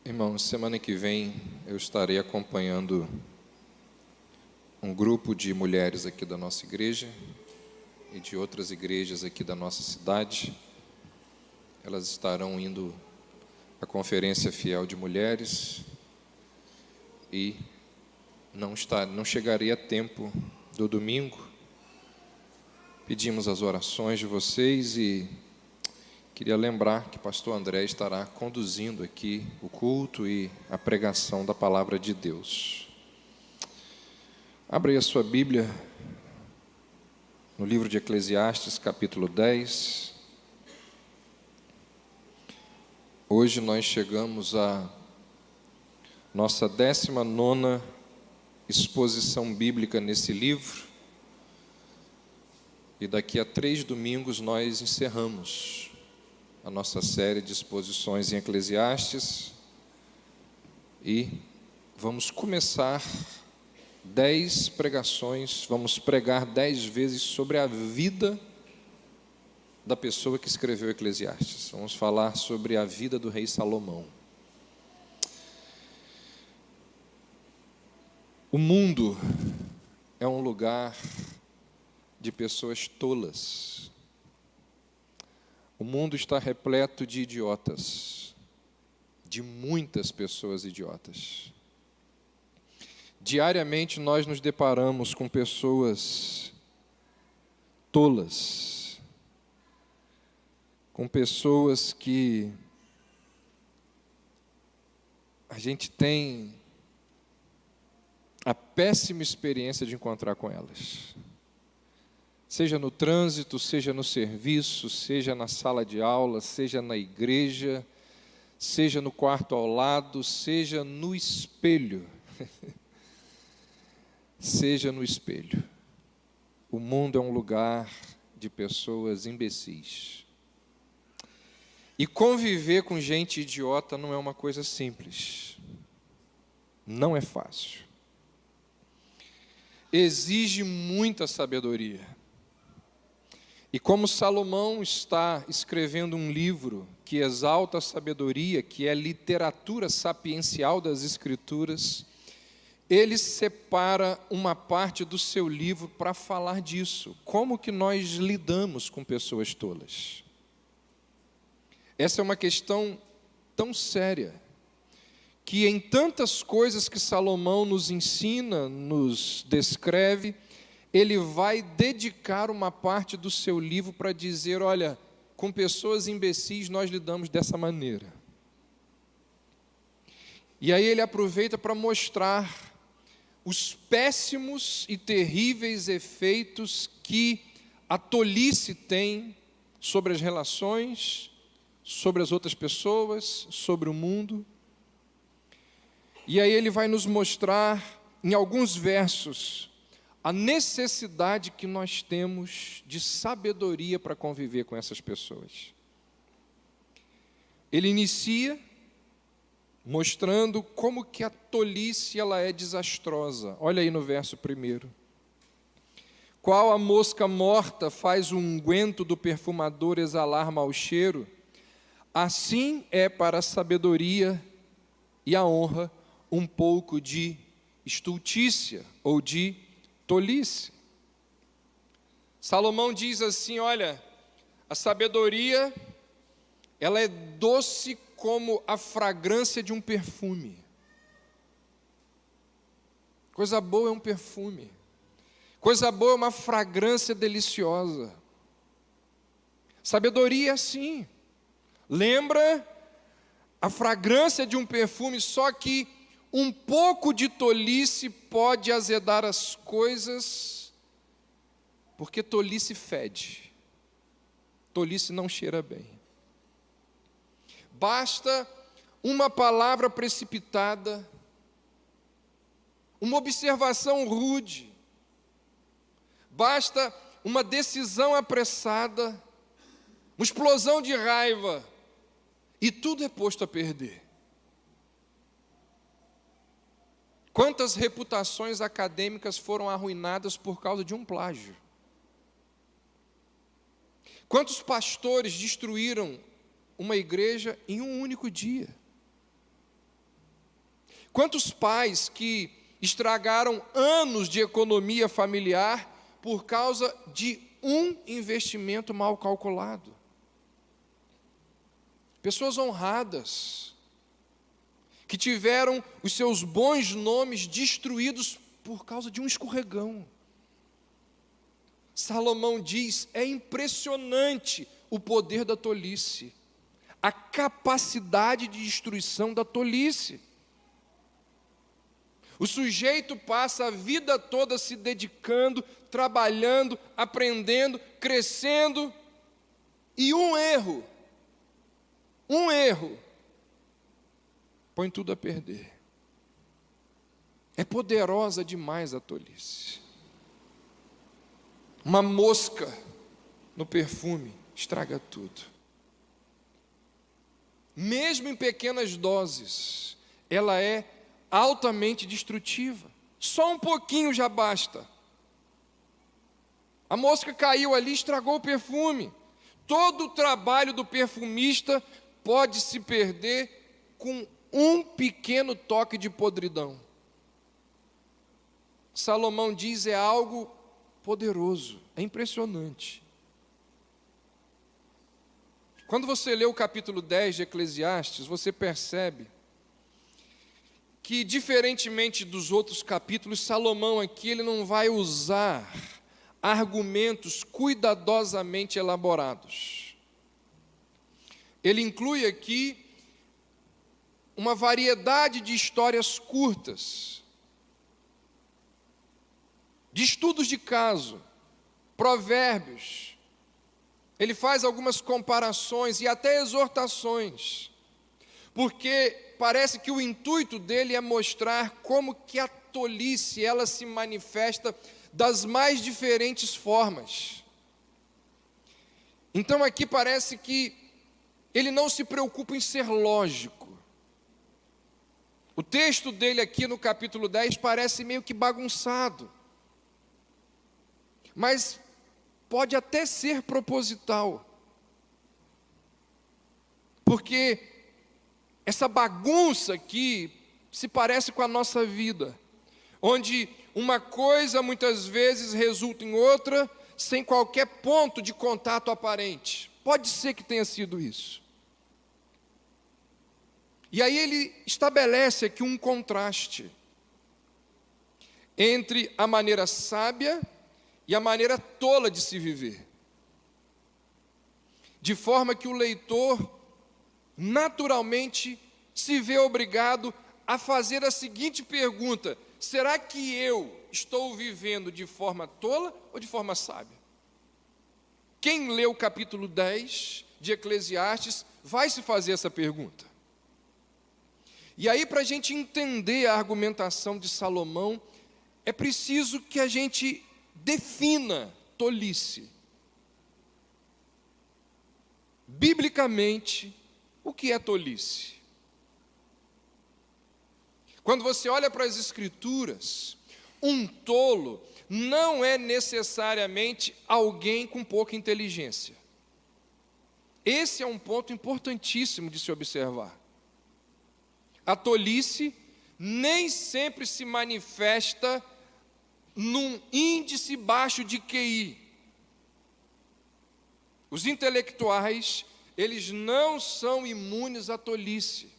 Irmãos, semana que vem eu estarei acompanhando um grupo de mulheres aqui da nossa igreja e de outras igrejas aqui da nossa cidade. Elas estarão indo à Conferência Fiel de Mulheres e não chegaria a tempo do domingo. Pedimos as orações de vocês e queria lembrar que o pastor André estará conduzindo aqui o culto e a pregação da palavra de Deus. Abra aí a sua Bíblia no livro de Eclesiastes, capítulo 10. Hoje nós chegamos à nossa 19ª exposição bíblica nesse livro. E daqui a 3 domingos nós encerramos a nossa série de exposições em Eclesiastes e vamos começar 10 pregações, vamos pregar 10 vezes sobre a vida da pessoa que escreveu Eclesiastes. Vamos falar sobre a vida do rei Salomão. O mundo é um lugar de pessoas tolas. O mundo está repleto de idiotas, de muitas pessoas idiotas. Diariamente nós nos deparamos com pessoas tolas, com pessoas que a gente tem a péssima experiência de encontrar com elas. Seja no trânsito, seja no serviço, seja na sala de aula, seja na igreja, seja no quarto ao lado, seja no espelho. Seja no espelho. O mundo é um lugar de pessoas imbecis. E conviver com gente idiota não é uma coisa simples. Não é fácil. Exige muita sabedoria. E como Salomão está escrevendo um livro que exalta a sabedoria, que é a literatura sapiencial das Escrituras, ele separa uma parte do seu livro para falar disso. Como que nós lidamos com pessoas tolas? Essa é uma questão tão séria, que em tantas coisas que Salomão nos ensina, nos descreve, ele vai dedicar uma parte do seu livro para dizer, olha, com pessoas imbecis nós lidamos dessa maneira. E aí ele aproveita para mostrar os péssimos e terríveis efeitos que a tolice tem sobre as relações, sobre as outras pessoas, sobre o mundo. E aí ele vai nos mostrar, em alguns versos, a necessidade que nós temos de sabedoria para conviver com essas pessoas. Ele inicia mostrando como que a tolice ela é desastrosa. Olha aí no verso 1. Qual a mosca morta faz o unguento do perfumador exalar mau cheiro, assim é para a sabedoria e a honra um pouco de estultícia ou de tolice. Salomão diz assim, olha, a sabedoria, ela é doce como a fragrância de um perfume. Coisa boa é um perfume. Coisa boa é uma fragrância deliciosa. Sabedoria é assim. Lembra a fragrância de um perfume, só que um pouco de tolice pode azedar as coisas, porque tolice fede. Tolice não cheira bem. Basta uma palavra precipitada, uma observação rude, basta uma decisão apressada, uma explosão de raiva, e tudo é posto a perder. Quantas reputações acadêmicas foram arruinadas por causa de um plágio? Quantos pastores destruíram uma igreja em um único dia? Quantos pais que estragaram anos de economia familiar por causa de um investimento mal calculado? Pessoas honradas, que tiveram os seus bons nomes destruídos por causa de um escorregão. Salomão diz: é impressionante o poder da tolice, a capacidade de destruição da tolice. O sujeito passa a vida toda se dedicando, trabalhando, aprendendo, crescendo, e um erro, põe tudo a perder. É poderosa demais a tolice. Uma mosca no perfume estraga tudo. Mesmo em pequenas doses, ela é altamente destrutiva. Só um pouquinho já basta. A mosca caiu ali, estragou o perfume. Todo o trabalho do perfumista pode se perder com um pequeno toque de podridão. Salomão diz: é algo poderoso, é impressionante. Quando você lê o capítulo 10 de Eclesiastes, você percebe que, diferentemente dos outros capítulos, Salomão aqui ele não vai usar argumentos cuidadosamente elaborados. Ele inclui aqui uma variedade de histórias curtas, de estudos de caso, provérbios. Ele faz algumas comparações e até exortações, porque parece que o intuito dele é mostrar como que a tolice, ela se manifesta das mais diferentes formas. Então aqui parece que ele não se preocupa em ser lógico. O texto dele aqui no capítulo 10 parece meio que bagunçado, mas pode até ser proposital, porque essa bagunça aqui se parece com a nossa vida, onde uma coisa muitas vezes resulta em outra, sem qualquer ponto de contato aparente. Pode ser que tenha sido isso. E aí ele estabelece aqui um contraste entre a maneira sábia e a maneira tola de se viver, de forma que o leitor naturalmente se vê obrigado a fazer a seguinte pergunta: será que eu estou vivendo de forma tola ou de forma sábia? Quem lê o capítulo 10 de Eclesiastes vai se fazer essa pergunta. E aí, para a gente entender a argumentação de Salomão, é preciso que a gente defina tolice. Biblicamente, o que é tolice? Quando você olha para as Escrituras, um tolo não é necessariamente alguém com pouca inteligência. Esse é um ponto importantíssimo de se observar. A tolice nem sempre se manifesta num índice baixo de QI. Os intelectuais, eles não são imunes à tolice.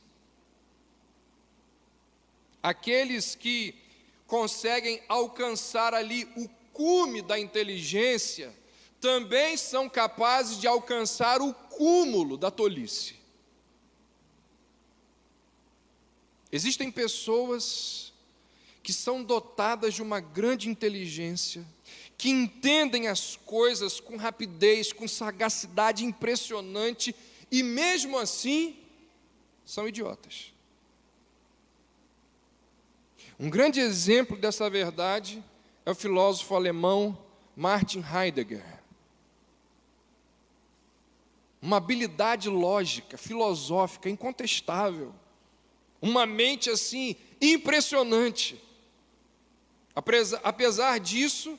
Aqueles que conseguem alcançar ali o cume da inteligência, também são capazes de alcançar o cúmulo da tolice. Existem pessoas que são dotadas de uma grande inteligência, que entendem as coisas com rapidez, com sagacidade impressionante, e mesmo assim, são idiotas. Um grande exemplo dessa verdade é o filósofo alemão Martin Heidegger. Uma habilidade lógica, filosófica, incontestável. Uma mente assim, impressionante. Apesar disso,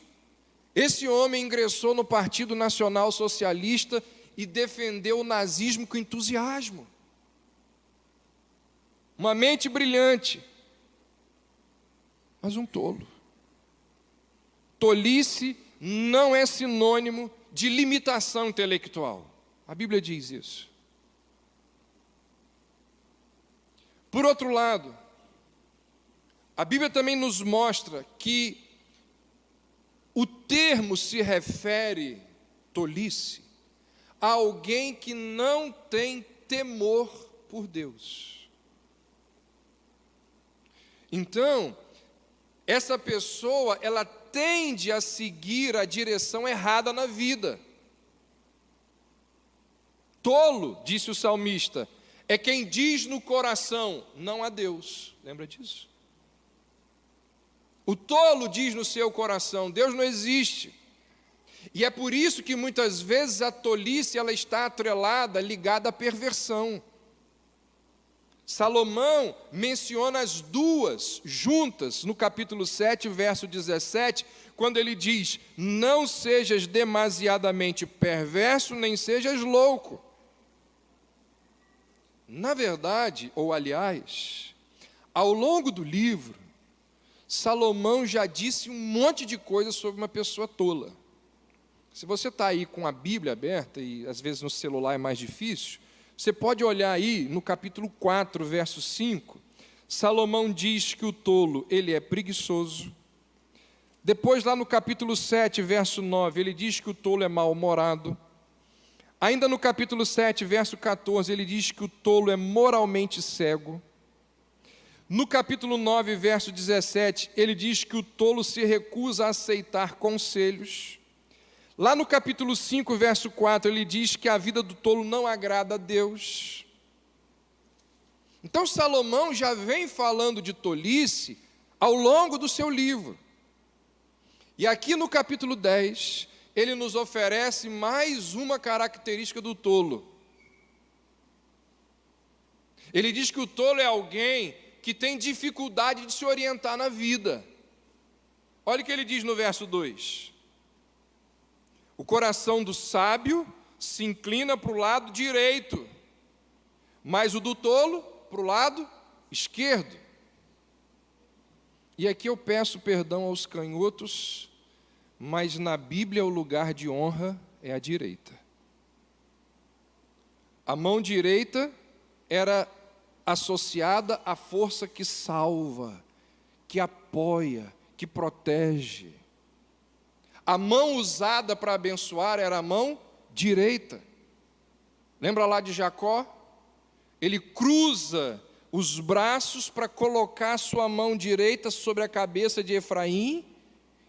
esse homem ingressou no Partido Nacional Socialista e defendeu o nazismo com entusiasmo. Uma mente brilhante, mas um tolo. Tolice não é sinônimo de limitação intelectual. A Bíblia diz isso. Por outro lado, a Bíblia também nos mostra que o termo se refere, tolice, a alguém que não tem temor por Deus. Então, essa pessoa, ela tende a seguir a direção errada na vida. Tolo, disse o salmista, é quem diz no coração, não há Deus. Lembra disso? O tolo diz no seu coração, Deus não existe. E é por isso que muitas vezes a tolice ela está atrelada, ligada à perversão. Salomão menciona as duas juntas no capítulo 7, verso 17, quando ele diz, não sejas demasiadamente perverso, nem sejas louco. Na verdade, ou aliás, ao longo do livro, Salomão já disse um monte de coisas sobre uma pessoa tola. Se você está aí com a Bíblia aberta, e às vezes no celular é mais difícil, você pode olhar aí no capítulo 4, verso 5, Salomão diz que o tolo, ele é preguiçoso. Depois lá no capítulo 7, verso 9, ele diz que o tolo é mal-humorado. Ainda no capítulo 7, verso 14, ele diz que o tolo é moralmente cego. No capítulo 9, verso 17, ele diz que o tolo se recusa a aceitar conselhos. Lá no capítulo 5, verso 4, ele diz que a vida do tolo não agrada a Deus. Então Salomão já vem falando de tolice ao longo do seu livro. E aqui no capítulo 10, ele nos oferece mais uma característica do tolo. Ele diz que o tolo é alguém que tem dificuldade de se orientar na vida. Olha o que ele diz no verso 2. O coração do sábio se inclina para o lado direito, mas o do tolo para o lado esquerdo. E aqui eu peço perdão aos canhotos, mas na Bíblia o lugar de honra é a direita. A mão direita era associada à força que salva, que apoia, que protege. A mão usada para abençoar era a mão direita. Lembra lá de Jacó? Ele cruza os braços para colocar sua mão direita sobre a cabeça de Efraim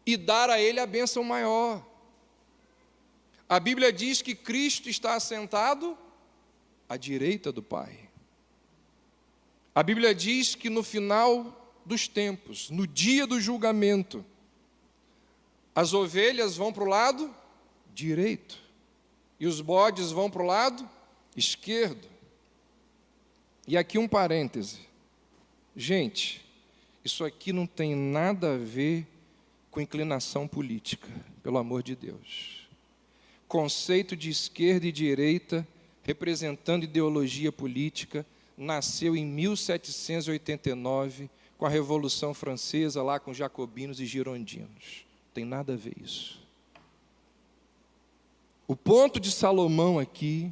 e dar a ele a bênção maior. A Bíblia diz que Cristo está assentado à direita do Pai. A Bíblia diz que no final dos tempos, no dia do julgamento, as ovelhas vão para o lado direito e os bodes vão para o lado esquerdo. E aqui um parêntese. Gente, isso aqui não tem nada a ver com inclinação política, pelo amor de Deus. Conceito de esquerda e direita, representando ideologia política, nasceu em 1789, com a Revolução Francesa, lá com jacobinos e girondinos. Tem nada a ver isso. O ponto de Salomão aqui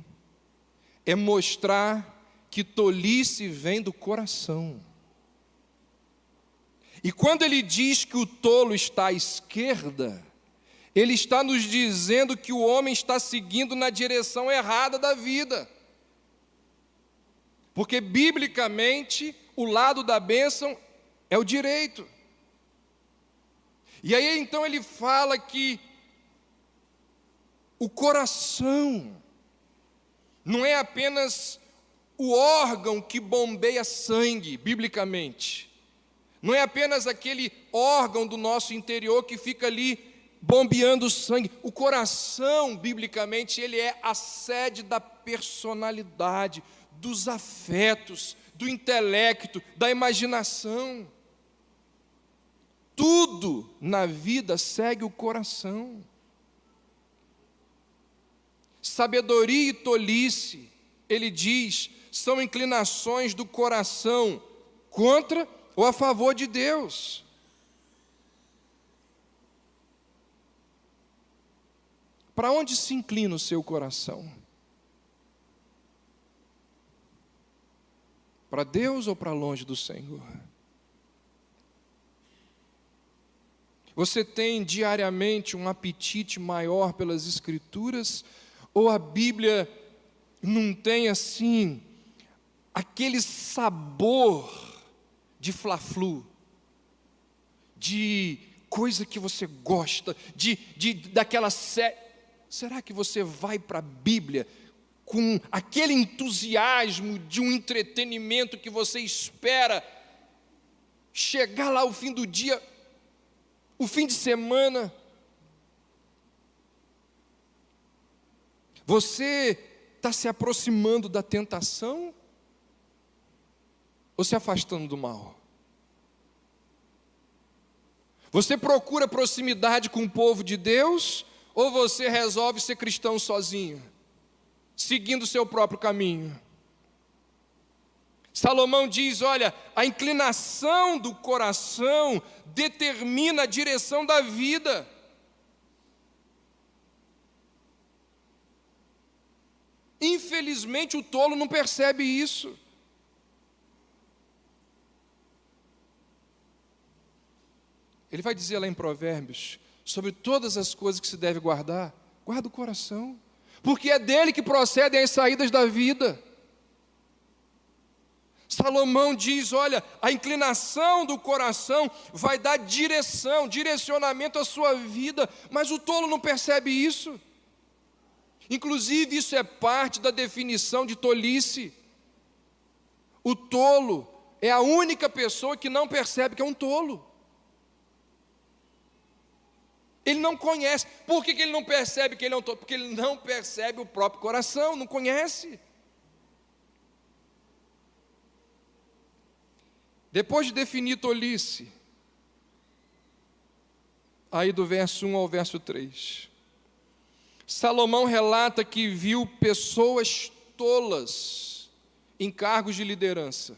é mostrar que tolice vem do coração. E quando ele diz que o tolo está à esquerda, ele está nos dizendo que o homem está seguindo na direção errada da vida. Porque, biblicamente, o lado da bênção é o direito. E aí, então, ele fala que o coração não é apenas o órgão que bombeia sangue, biblicamente. Não é apenas aquele órgão do nosso interior que fica ali bombeando sangue. O coração, biblicamente, ele é a sede da personalidade, dos afetos, do intelecto, da imaginação. Tudo na vida segue o coração. Sabedoria e tolice, ele diz, são inclinações do coração contra ou a favor de Deus. Para onde se inclina o seu coração? Para Deus ou para longe do Senhor? Você tem diariamente um apetite maior pelas Escrituras? Ou a Bíblia não tem assim, aquele sabor de fla-flu, de coisa que você gosta, daquela série? Será que você vai para a Bíblia com aquele entusiasmo de um entretenimento que você espera chegar lá o fim do dia, o fim de semana? Você está se aproximando da tentação ou se afastando do mal? Você procura proximidade com o povo de Deus ou você resolve ser cristão sozinho, seguindo o seu próprio caminho? Salomão diz, olha, a inclinação do coração determina a direção da vida. Infelizmente o tolo não percebe isso. Ele vai dizer lá em Provérbios, sobre todas as coisas que se deve guardar, guarda o coração, porque é dele que procedem as saídas da vida. Salomão diz, olha, a inclinação do coração vai dar direcionamento à sua vida, mas o tolo não percebe isso. Inclusive, isso é parte da definição de tolice. O tolo é a única pessoa que não percebe que é um tolo. Ele não conhece. Por que ele não percebe que ele é um tolo? Porque ele não percebe o próprio coração, não conhece. Depois de definir tolice, aí do verso 1 ao verso 3, Salomão relata que viu pessoas tolas em cargos de liderança.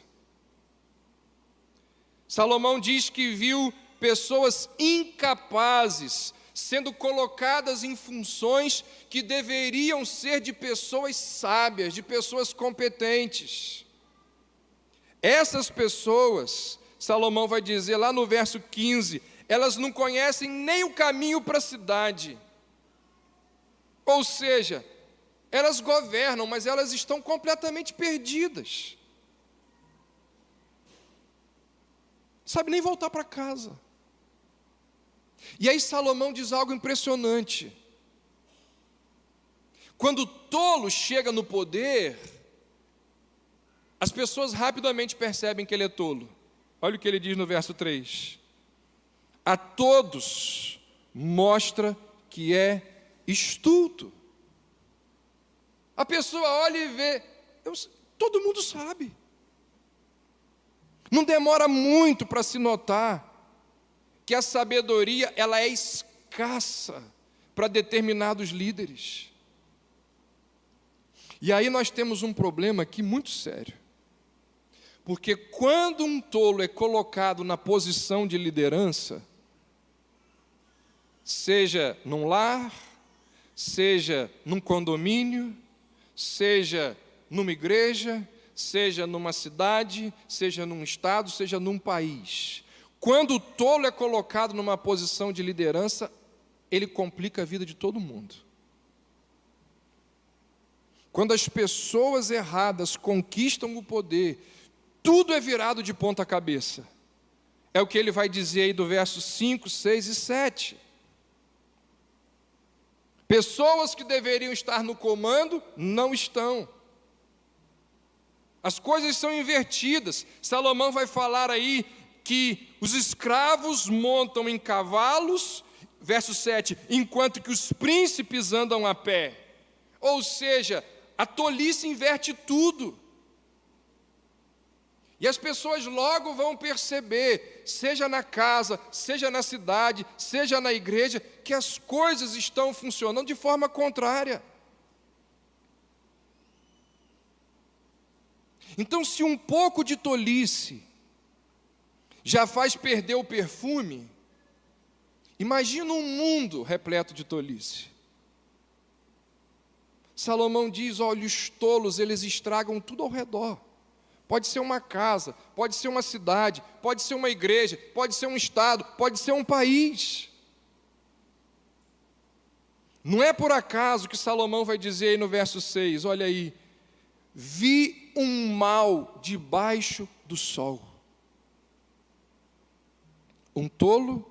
Salomão diz que viu pessoas incapazes sendo colocadas em funções que deveriam ser de pessoas sábias, de pessoas competentes. Essas pessoas, Salomão vai dizer lá no verso 15, elas não conhecem nem o caminho para a cidade. Ou seja, elas governam, mas elas estão completamente perdidas. Sabe nem voltar para casa. E aí Salomão diz algo impressionante. Quando o tolo chega no poder, as pessoas rapidamente percebem que ele é tolo. Olha o que ele diz no verso 3. A todos mostra que é estulto. A pessoa olha e vê, todo mundo sabe. Não demora muito para se notar que a sabedoria ela é escassa para determinados líderes. E aí nós temos um problema aqui muito sério. Porque quando um tolo é colocado na posição de liderança, seja num lar, seja num condomínio, seja numa igreja, seja numa cidade, seja num estado, seja num país. Quando o tolo é colocado numa posição de liderança, ele complica a vida de todo mundo. Quando as pessoas erradas conquistam o poder, tudo é virado de ponta cabeça. É o que ele vai dizer aí do verso 5, 6 e 7. Pessoas que deveriam estar no comando, não estão. As coisas são invertidas. Salomão vai falar aí que os escravos montam em cavalos, verso 7, enquanto que os príncipes andam a pé. Ou seja, a tolice inverte tudo. E as pessoas logo vão perceber, seja na casa, seja na cidade, seja na igreja, que as coisas estão funcionando de forma contrária. Então, se um pouco de tolice já faz perder o perfume, imagina um mundo repleto de tolice. Salomão diz: olha, os tolos, eles estragam tudo ao redor. Pode ser uma casa, pode ser uma cidade, pode ser uma igreja, pode ser um estado, pode ser um país. Não é por acaso que Salomão vai dizer aí no verso 6, olha aí: vi um mal debaixo do sol, um tolo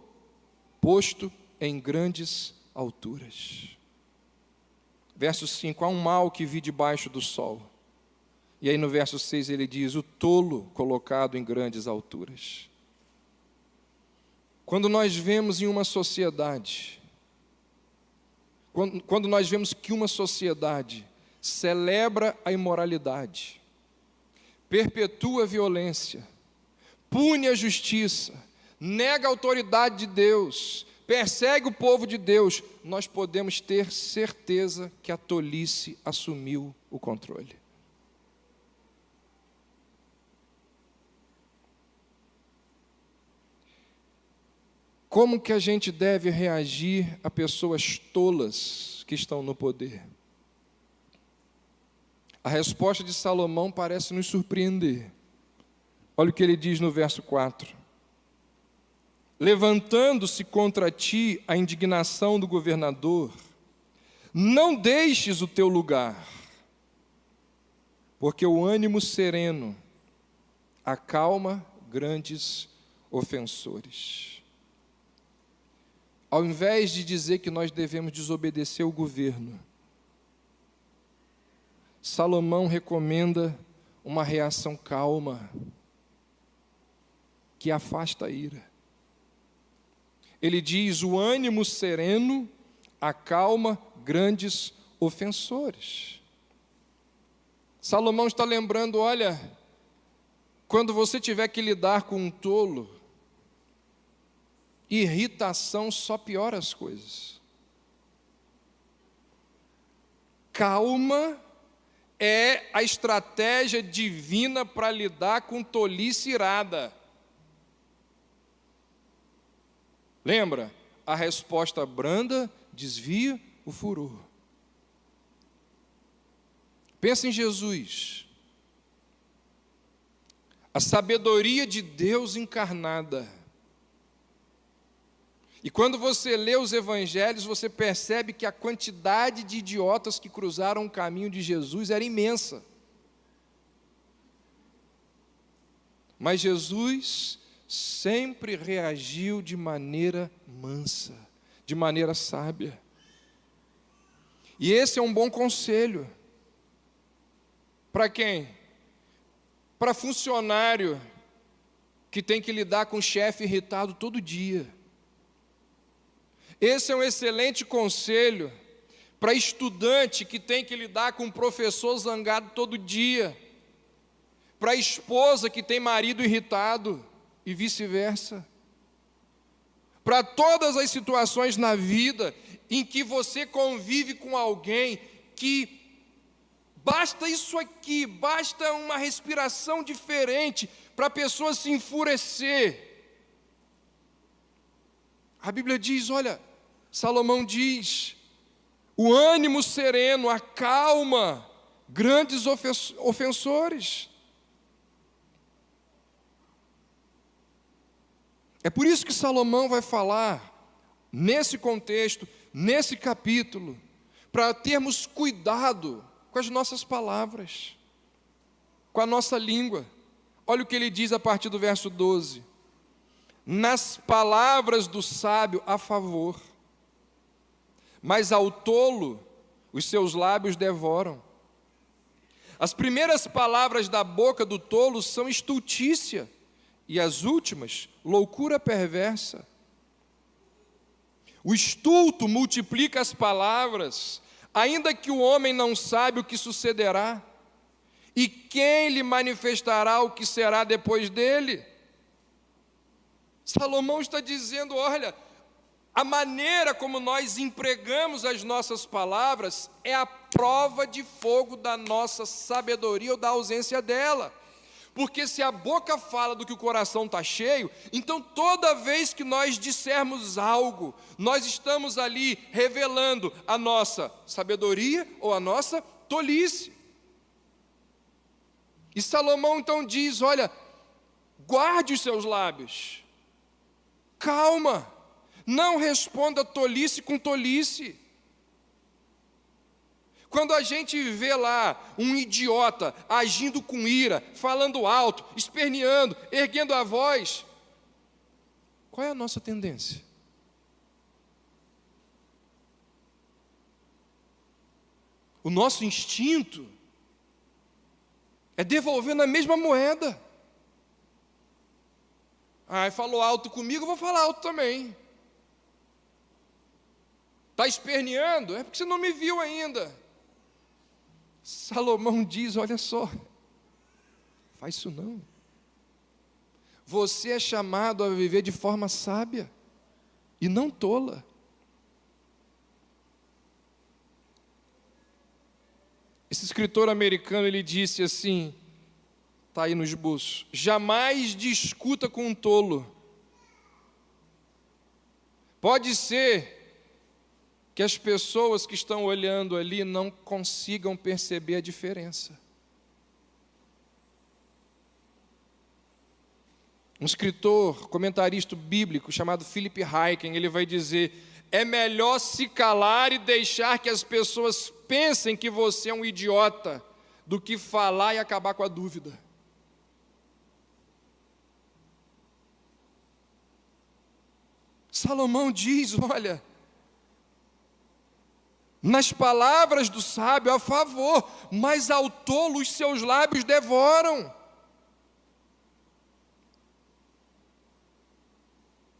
posto em grandes alturas. Verso 5, há um mal que vi debaixo do sol. E aí no verso 6 ele diz: o tolo colocado em grandes alturas. Quando nós vemos em uma sociedade, quando nós vemos que uma sociedade celebra a imoralidade, perpetua a violência, pune a justiça, nega a autoridade de Deus, persegue o povo de Deus, nós podemos ter certeza que a tolice assumiu o controle. Como que a gente deve reagir a pessoas tolas que estão no poder? A resposta de Salomão parece nos surpreender. Olha o que ele diz no verso 4. Levantando-se contra ti a indignação do governador, não deixes o teu lugar, porque o ânimo sereno acalma grandes ofensores. Ao invés de dizer que nós devemos desobedecer o governo, Salomão recomenda uma reação calma, que afasta a ira. Ele diz: o ânimo sereno acalma grandes ofensores. Salomão está lembrando: olha, quando você tiver que lidar com um tolo, irritação só piora as coisas. Calma é a estratégia divina para lidar com tolice irada. Lembra? A resposta branda desvia o furor. Pensa em Jesus. A sabedoria de Deus encarnada. E quando você lê os evangelhos, você percebe que a quantidade de idiotas que cruzaram o caminho de Jesus era imensa. Mas Jesus sempre reagiu de maneira mansa, de maneira sábia. E esse é um bom conselho. Para quem? Para funcionário que tem que lidar com o chefe irritado todo dia. Esse é um excelente conselho para estudante que tem que lidar com um professor zangado todo dia, para esposa que tem marido irritado e vice-versa, para todas as situações na vida em que você convive com alguém que basta isso aqui, basta uma respiração diferente para a pessoa se enfurecer. A Bíblia diz, olha, Salomão diz, o ânimo sereno acalma grandes ofensores. É por isso que Salomão vai falar, nesse contexto, nesse capítulo, para termos cuidado com as nossas palavras, com a nossa língua. Olha o que ele diz a partir do verso 12. Nas palavras do sábio há favor, mas ao tolo os seus lábios devoram. As primeiras palavras da boca do tolo são estultícia, e as últimas, loucura perversa. O estulto multiplica as palavras, ainda que o homem não saiba o que sucederá, e quem lhe manifestará o que será depois dele? Salomão está dizendo, olha, a maneira como nós empregamos as nossas palavras é a prova de fogo da nossa sabedoria ou da ausência dela. Porque se a boca fala do que o coração está cheio, então toda vez que nós dissermos algo, nós estamos ali revelando a nossa sabedoria ou a nossa tolice. E Salomão então diz, olha, guarde os seus lábios, calma, não responda tolice com tolice. Quando a gente vê lá um idiota agindo com ira, falando alto, esperneando, erguendo a voz, qual é a nossa tendência? O nosso instinto é devolver na mesma moeda. Ah, falou alto comigo, eu vou falar alto também. Está esperneando? É porque você não me viu ainda. Salomão diz, olha só, faz isso não. Você é chamado a viver de forma sábia e não tola. Esse escritor americano, ele disse assim, está aí no esboço: jamais discuta com um tolo. Pode ser que as pessoas que estão olhando ali não consigam perceber a diferença. Um escritor, comentarista bíblico chamado Philip Ryken, ele vai dizer: é melhor se calar e deixar que as pessoas pensem que você é um idiota, do que falar e acabar com a dúvida. Salomão diz, olha, nas palavras do sábio a favor, mas ao tolo os seus lábios devoram.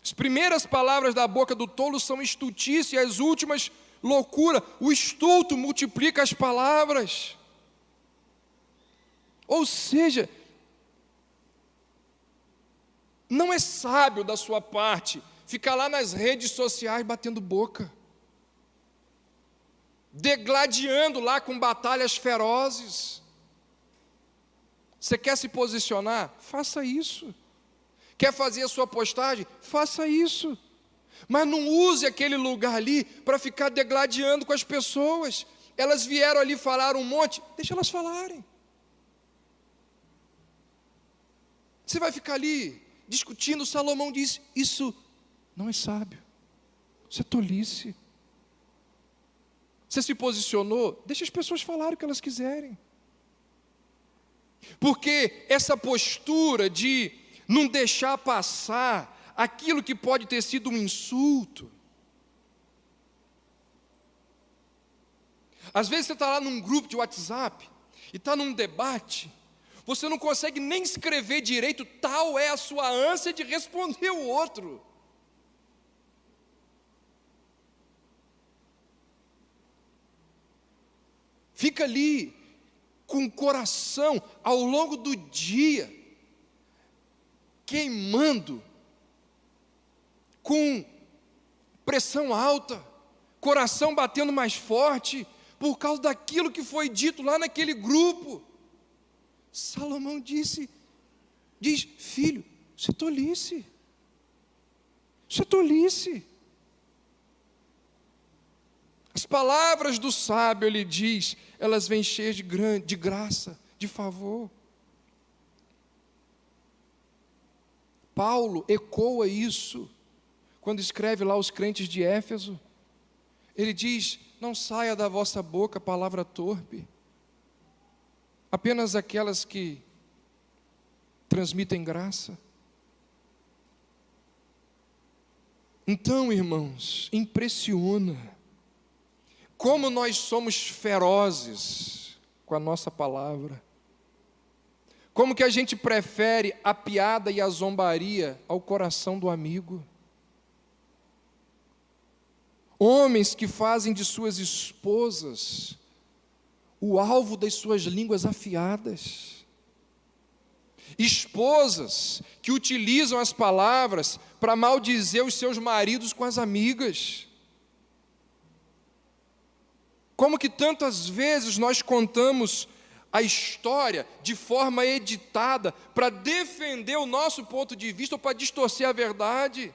As primeiras palavras da boca do tolo são estultice, e as últimas, loucura. O estulto multiplica as palavras. Ou seja, não é sábio da sua parte ficar lá nas redes sociais batendo boca, degladiando lá com batalhas ferozes. Você quer se posicionar? Faça isso. Quer fazer a sua postagem? Faça isso. Mas não use aquele lugar ali para ficar degladiando com as pessoas. Elas vieram ali falar um monte, deixa elas falarem. Você vai ficar ali discutindo. Salomão diz, isso não é sábio, isso é tolice. Você se posicionou, deixa as pessoas falarem o que elas quiserem. Porque essa postura de não deixar passar aquilo que pode ter sido um insulto. Às vezes você está lá num grupo de WhatsApp e está num debate, você não consegue nem escrever direito, tal é a sua ânsia de responder o outro. Fica ali com o coração ao longo do dia queimando, com pressão alta, coração batendo mais forte, por causa daquilo que foi dito lá naquele grupo. Salomão diz, filho, isso é tolice. Isso é tolice. As palavras do sábio, ele diz, elas vêm cheias de graça, de favor. Paulo ecoa isso quando escreve lá aos crentes de Éfeso. Ele diz, não saia da vossa boca palavra torpe, apenas aquelas que transmitem graça. Então, irmãos, impressiona como nós somos ferozes com a nossa palavra. Como que a gente prefere a piada e a zombaria ao coração do amigo. Homens que fazem de suas esposas o alvo das suas línguas afiadas. Esposas que utilizam as palavras para maldizer os seus maridos com as amigas. Como que tantas vezes nós contamos a história de forma editada para defender o nosso ponto de vista ou para distorcer a verdade.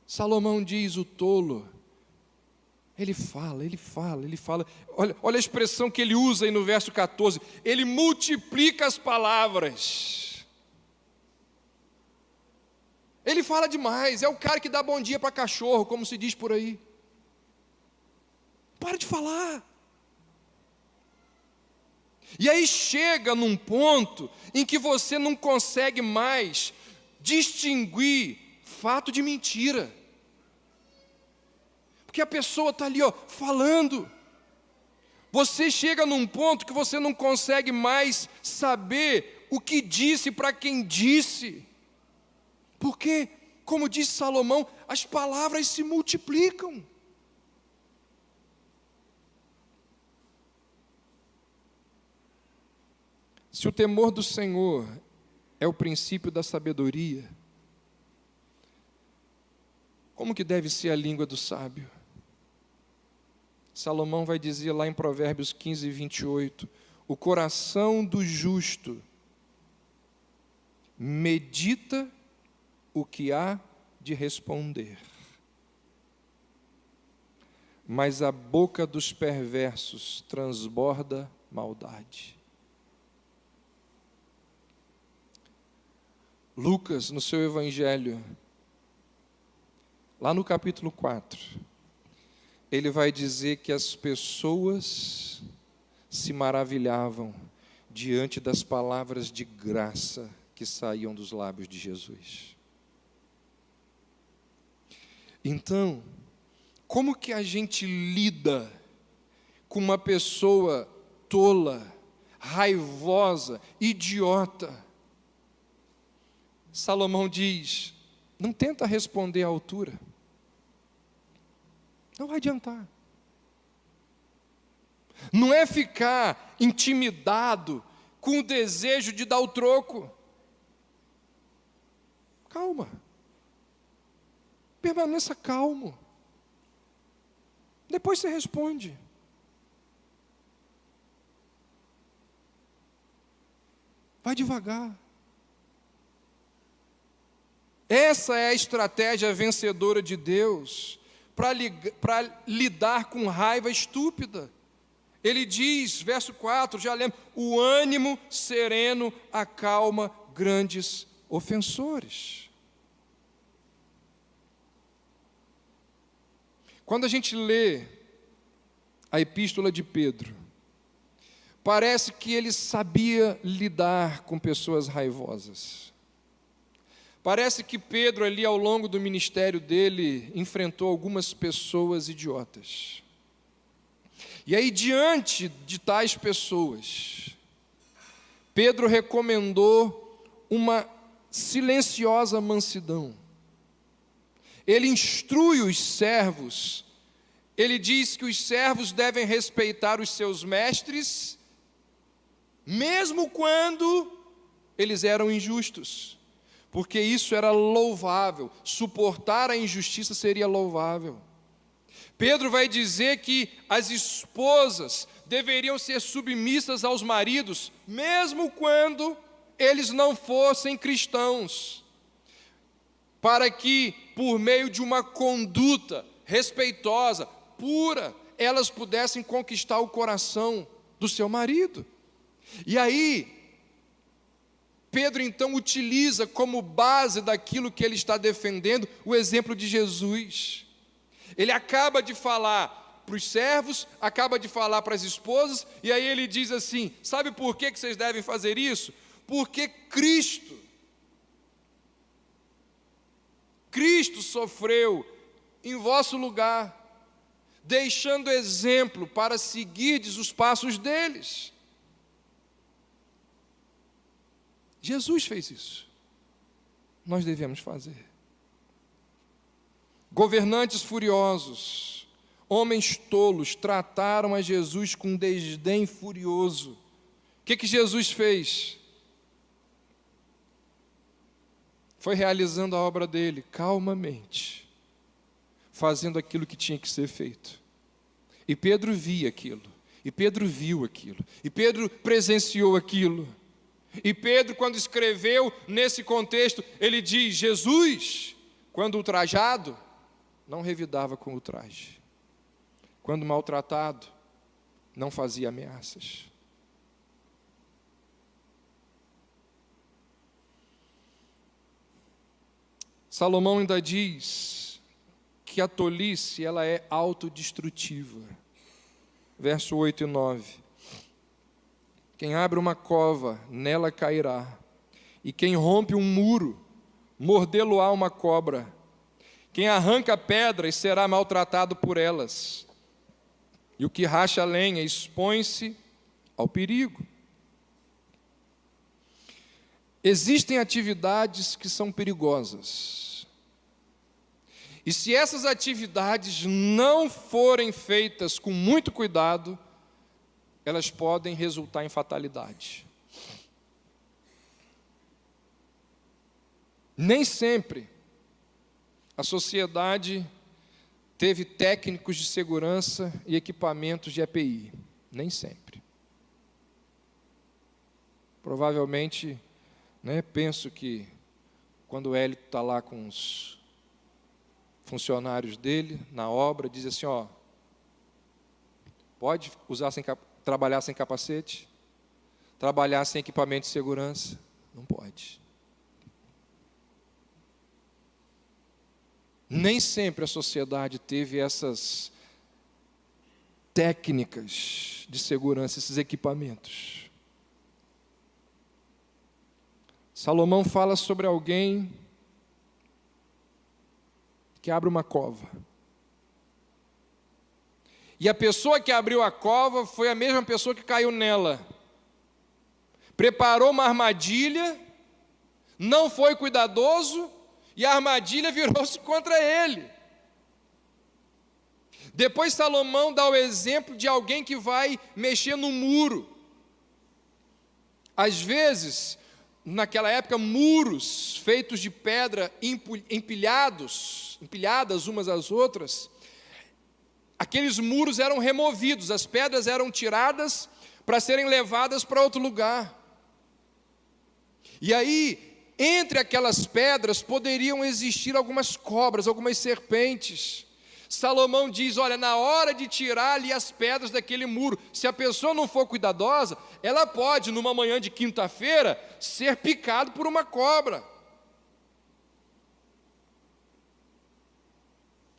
Salomão diz: o tolo, ele fala. Olha a expressão que ele usa aí no verso 14: ele multiplica as palavras. Ele fala demais, é o cara que dá bom dia para cachorro, como se diz por aí. Para de falar. E aí chega num ponto em que você não consegue mais distinguir fato de mentira. Porque a pessoa está ali, falando. Você chega num ponto que você não consegue mais saber o que disse para quem disse. Porque, como disse Salomão, as palavras se multiplicam. Se o temor do Senhor é o princípio da sabedoria, como que deve ser a língua do sábio? Salomão vai dizer lá em Provérbios 15, 28, o coração do justo medita o que há de responder, mas a boca dos perversos transborda maldade. Lucas, no seu evangelho, lá no capítulo 4, ele vai dizer que as pessoas se maravilhavam diante das palavras de graça que saíam dos lábios de Jesus. Então, como que a gente lida com uma pessoa tola, raivosa, idiota? Salomão diz: não tenta responder à altura. Não vai adiantar. Não é ficar intimidado com o desejo de dar o troco. Calma. Permaneça calmo. Depois você responde. Vai devagar. Essa é a estratégia vencedora de Deus para lidar com raiva estúpida. Ele diz, verso 4, já lembro: o ânimo sereno acalma grandes ofensores. Quando a gente lê a epístola de Pedro, parece que ele sabia lidar com pessoas raivosas. Parece que Pedro, ali ao longo do ministério dele, enfrentou algumas pessoas idiotas. E aí, diante de tais pessoas, Pedro recomendou uma silenciosa mansidão. Ele instrui os servos, ele diz que os servos devem respeitar os seus mestres, mesmo quando eles eram injustos. Porque isso era louvável, suportar a injustiça seria louvável. Pedro vai dizer que as esposas deveriam ser submissas aos maridos, mesmo quando eles não fossem cristãos, para que, por meio de uma conduta respeitosa, pura, elas pudessem conquistar o coração do seu marido. E aí, Pedro então utiliza como base daquilo que ele está defendendo o exemplo de Jesus. Ele acaba de falar para os servos, acaba de falar para as esposas, e aí ele diz assim: sabe por que vocês devem fazer isso? Porque Cristo sofreu em vosso lugar, deixando exemplo para seguirdes os passos deles. Jesus fez isso. Nós devemos fazer. Governantes furiosos, homens tolos, trataram a Jesus com desdém furioso. O que Jesus fez? Foi realizando a obra dele calmamente, fazendo aquilo que tinha que ser feito. E Pedro via aquilo. E Pedro viu aquilo. E Pedro presenciou aquilo. E Pedro, quando escreveu nesse contexto, ele diz: Jesus, quando ultrajado, não revidava com ultraje. Quando maltratado, não fazia ameaças. Salomão ainda diz que a tolice, ela é autodestrutiva. Verso 8 e 9. Quem abre uma cova, nela cairá. E quem rompe um muro, mordê-lo-á uma cobra. Quem arranca pedras será maltratado por elas. E o que racha lenha expõe-se ao perigo. Existem atividades que são perigosas. E se essas atividades não forem feitas com muito cuidado, elas podem resultar em fatalidade. Nem sempre a sociedade teve técnicos de segurança e equipamentos de EPI. Nem sempre. Provavelmente, penso que quando o Hélio está lá com os funcionários dele na obra, diz assim: pode trabalhar sem capacete? Trabalhar sem equipamento de segurança? Não pode. Nem sempre a sociedade teve essas técnicas de segurança, esses equipamentos. Salomão fala sobre alguém que abre uma cova. E a pessoa que abriu a cova foi a mesma pessoa que caiu nela. Preparou uma armadilha, não foi cuidadoso, e a armadilha virou-se contra ele. Depois Salomão dá o exemplo de alguém que vai mexer no muro. Às vezes, naquela época, muros feitos de pedra empilhadas umas às outras, aqueles muros eram removidos, as pedras eram tiradas para serem levadas para outro lugar. E aí, entre aquelas pedras poderiam existir algumas cobras, algumas serpentes. Salomão diz: olha, na hora de tirar ali as pedras daquele muro, se a pessoa não for cuidadosa, ela pode, numa manhã de quinta-feira, ser picado por uma cobra.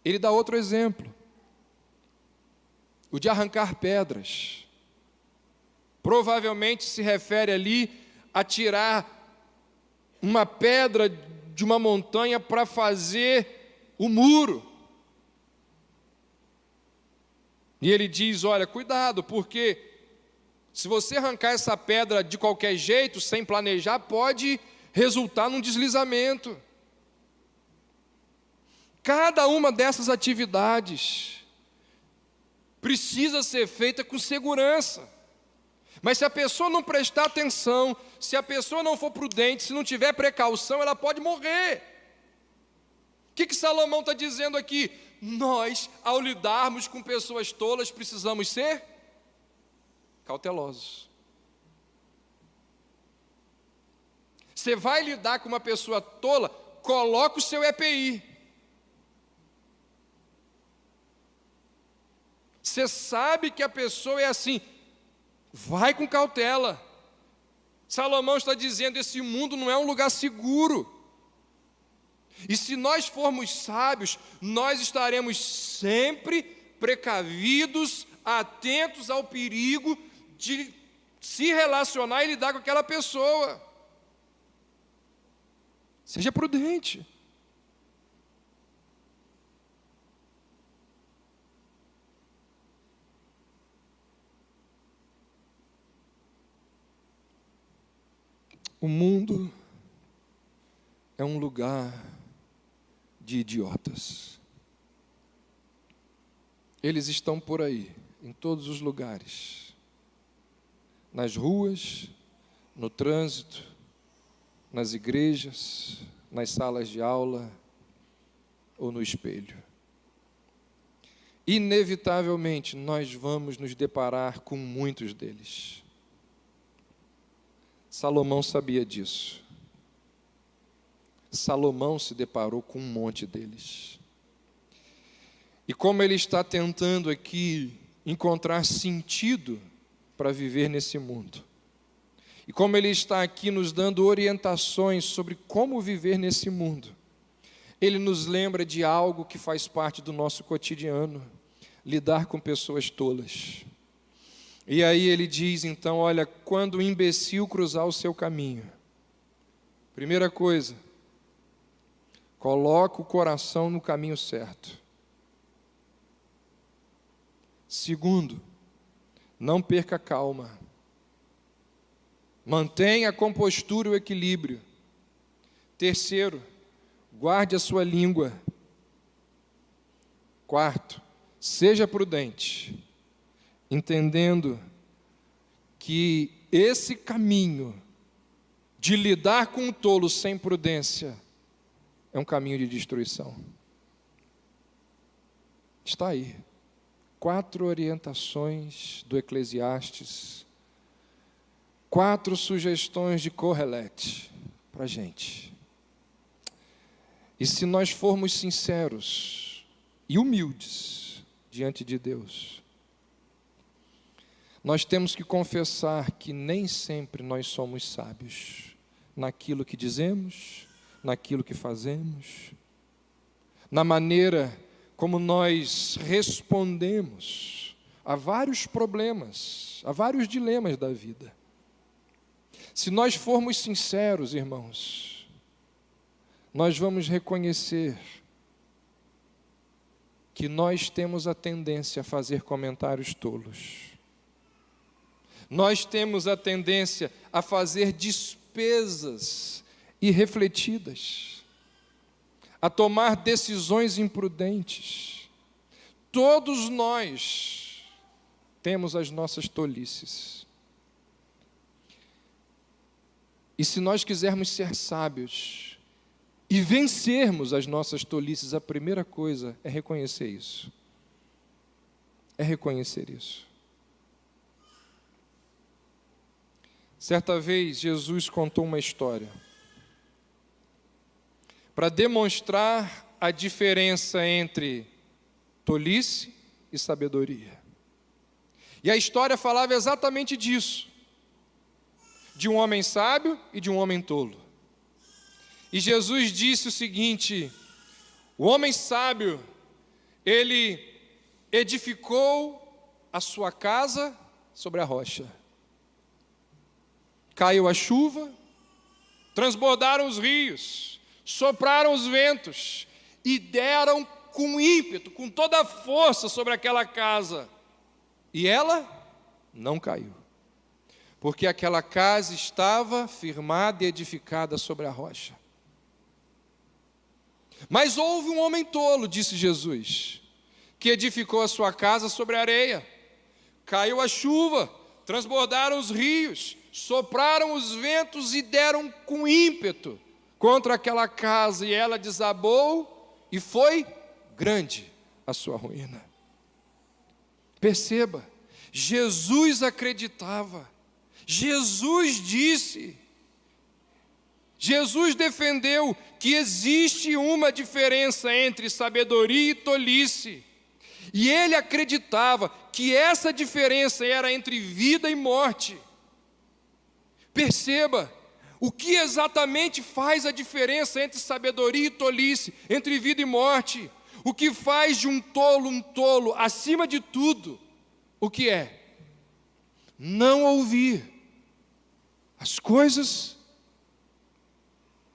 Ele dá outro exemplo, o de arrancar pedras. Provavelmente se refere ali a tirar uma pedra de uma montanha para fazer o muro. E ele diz: olha, cuidado, porque se você arrancar essa pedra de qualquer jeito, sem planejar, pode resultar num deslizamento. Cada uma dessas atividades precisa ser feita com segurança. Mas se a pessoa não prestar atenção, se a pessoa não for prudente, se não tiver precaução, ela pode morrer. O que Salomão está dizendo aqui? Nós, ao lidarmos com pessoas tolas, precisamos ser cautelosos. Você vai lidar com uma pessoa tola, coloca o seu EPI. Você sabe que a pessoa é assim, vai com cautela. Salomão está dizendo: esse mundo não é um lugar seguro. E se nós formos sábios, nós estaremos sempre precavidos, atentos ao perigo de se relacionar e lidar com aquela pessoa. Seja prudente. O mundo é um lugar de idiotas. Eles estão por aí, em todos os lugares. Nas ruas, no trânsito, nas igrejas, nas salas de aula ou no espelho. inevitavelmente nós vamos nos deparar com muitos deles. Salomão sabia disso. Salomão se deparou com um monte deles. E como ele está tentando aqui encontrar sentido para viver nesse mundo, e como ele está aqui nos dando orientações sobre como viver nesse mundo, ele nos lembra de algo que faz parte do nosso cotidiano: lidar com pessoas tolas. E aí ele diz então, olha, quando o imbecil cruzar o seu caminho, primeira coisa, coloca o coração no caminho certo. Segundo, não perca a calma. Mantenha a compostura e o equilíbrio. Terceiro, guarde a sua língua. Quarto, seja prudente, entendendo que esse caminho de lidar com o tolo sem prudência é um caminho de destruição. Está aí. 4 orientações do Eclesiastes, 4 sugestões de Kohelet para a gente. E se nós formos sinceros e humildes diante de Deus, nós temos que confessar que nem sempre nós somos sábios naquilo que dizemos, naquilo que fazemos, na maneira como nós respondemos a vários problemas, a vários dilemas da vida. Se nós formos sinceros, irmãos, nós vamos reconhecer que nós temos a tendência a fazer comentários tolos. Nós temos a tendência a fazer despesas irrefletidas, a tomar decisões imprudentes. Todos nós temos as nossas tolices. E se nós quisermos ser sábios e vencermos as nossas tolices, a primeira coisa é reconhecer isso. É reconhecer isso. Certa vez, Jesus contou uma história para demonstrar a diferença entre tolice e sabedoria. E a história falava exatamente disso, de um homem sábio e de um homem tolo. E Jesus disse o seguinte: o homem sábio, ele edificou a sua casa sobre a rocha. Caiu a chuva, transbordaram os rios, sopraram os ventos e deram com ímpeto, com toda a força sobre aquela casa. E ela não caiu, porque aquela casa estava firmada e edificada sobre a rocha. Mas houve um homem tolo, disse Jesus, que edificou a sua casa sobre a areia. Caiu a chuva, transbordaram os rios, sopraram os ventos e deram com ímpeto contra aquela casa, e ela desabou, e foi grande a sua ruína. Perceba, Jesus acreditava, Jesus disse, Jesus defendeu que existe uma diferença entre sabedoria e tolice, e ele acreditava que essa diferença era entre vida e morte. Perceba, o que exatamente faz a diferença entre sabedoria e tolice, entre vida e morte? O que faz de um tolo, acima de tudo, o que é? Não ouvir as coisas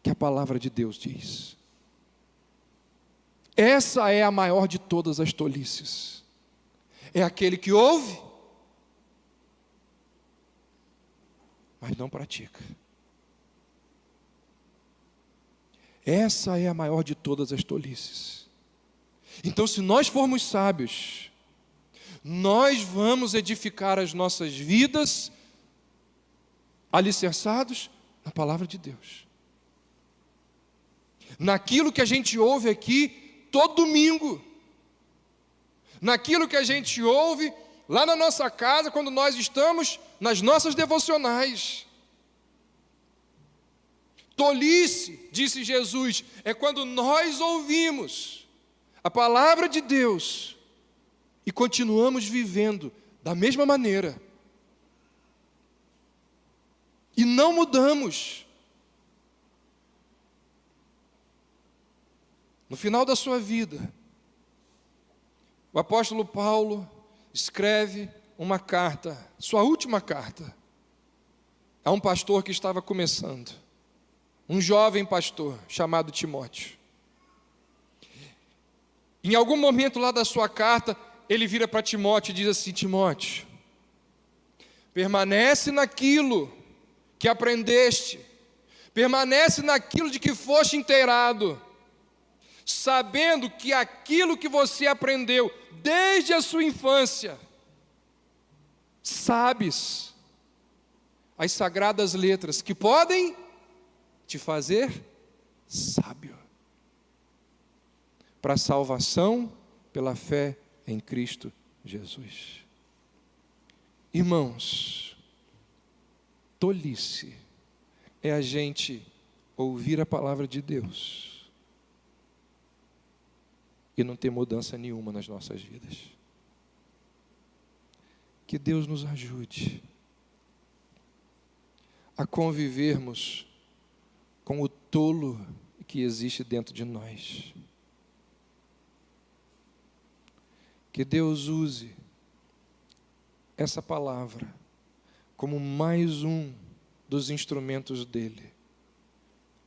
que a palavra de Deus diz. Essa é a maior de todas as tolices. É aquele que ouve, mas não pratica. Essa é a maior de todas as tolices. Então, se nós formos sábios, nós vamos edificar as nossas vidas alicerçados na palavra de Deus. Naquilo que a gente ouve aqui todo domingo. naquilo que a gente ouve lá na nossa casa, quando nós estamos nas nossas devocionais. Tolice, disse Jesus, é quando nós ouvimos a palavra de Deus e continuamos vivendo da mesma maneira. E não mudamos. No final da sua vida, o apóstolo Paulo escreve uma carta, sua última carta, a um pastor que estava começando, um jovem pastor chamado Timóteo. Em algum momento lá da sua carta, ele vira para Timóteo e diz assim: Timóteo, permanece naquilo que aprendeste, permanece naquilo de que foste inteirado, sabendo que aquilo que você aprendeu desde a sua infância, sabes as sagradas letras que podem te fazer sábio para a salvação pela fé em Cristo Jesus. Irmãos, tolice é a gente ouvir a palavra de Deus e não ter mudança nenhuma nas nossas vidas. Que Deus nos ajude a convivermos com o tolo que existe dentro de nós. Que Deus use essa palavra como mais um dos instrumentos dele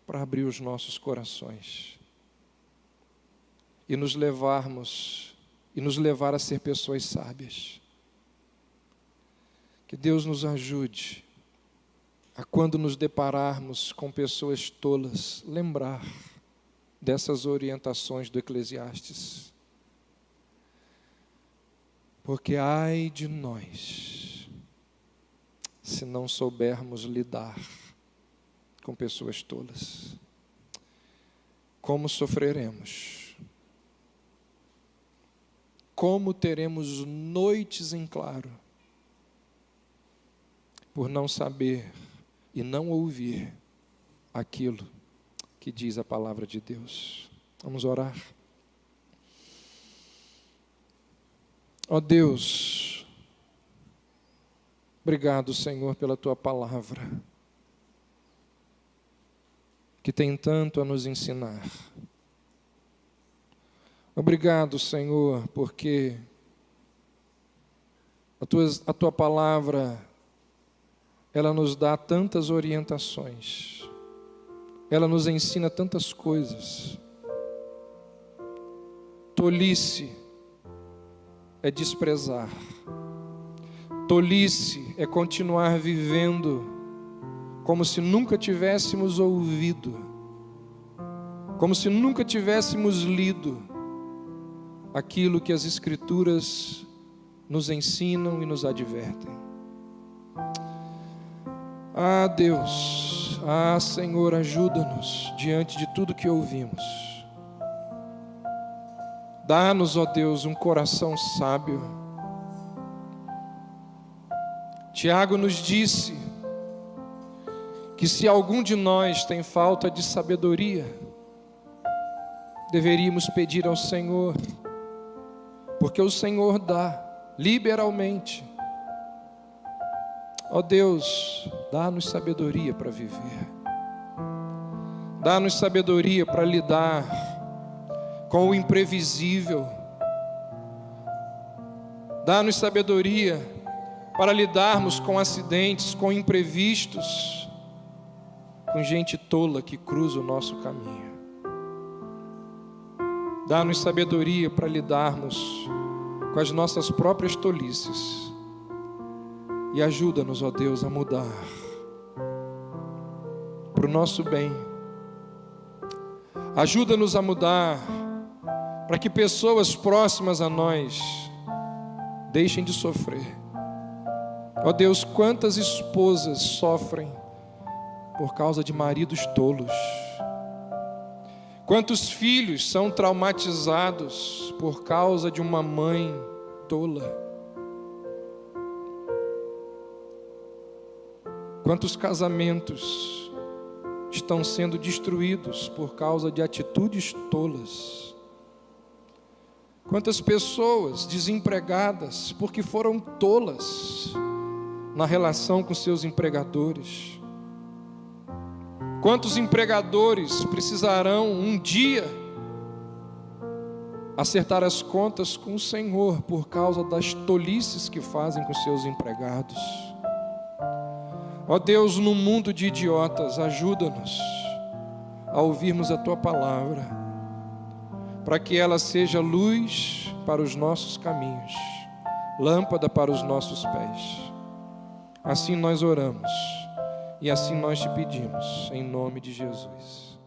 para abrir os nossos corações e nos levar a ser pessoas sábias. Que Deus nos ajude a, quando nos depararmos com pessoas tolas, lembrar dessas orientações do Eclesiastes. Porque ai de nós, se não soubermos lidar com pessoas tolas. Como sofreremos? Como teremos noites em claro por não saber e não ouvir aquilo que diz a palavra de Deus. Vamos orar. Ó Deus, obrigado, Senhor, pela Tua palavra, que tem tanto a nos ensinar. Obrigado, Senhor, porque a Tua palavra, ela nos dá tantas orientações, ela nos ensina tantas coisas. Tolice é desprezar, tolice é continuar vivendo como se nunca tivéssemos ouvido, como se nunca tivéssemos lido aquilo que as Escrituras nos ensinam e nos advertem. Ah, Deus, ah, Senhor, ajuda-nos diante de tudo que ouvimos. Dá-nos, ó Deus, um coração sábio. Tiago nos disse que se algum de nós tem falta de sabedoria, deveríamos pedir ao Senhor, porque o Senhor dá liberalmente. Ó Deus, dá-nos sabedoria para viver. Dá-nos sabedoria para lidar com o imprevisível. Dá-nos sabedoria para lidarmos com acidentes, com imprevistos, com gente tola que cruza o nosso caminho. Dá-nos sabedoria para lidarmos com as nossas próprias tolices. E ajuda-nos, ó Deus, a mudar para o nosso bem. Ajuda-nos a mudar para que pessoas próximas a nós deixem de sofrer. Ó Deus, quantas esposas sofrem por causa de maridos tolos. Quantos filhos são traumatizados por causa de uma mãe tola? Quantos casamentos estão sendo destruídos por causa de atitudes tolas? Quantas pessoas desempregadas porque foram tolas na relação com seus empregadores? Quantos empregadores precisarão um dia acertar as contas com o Senhor por causa das tolices que fazem com seus empregados? Ó Deus, no mundo de idiotas, ajuda-nos a ouvirmos a Tua palavra, para que ela seja luz para os nossos caminhos, lâmpada para os nossos pés. Assim nós oramos e assim nós te pedimos, em nome de Jesus.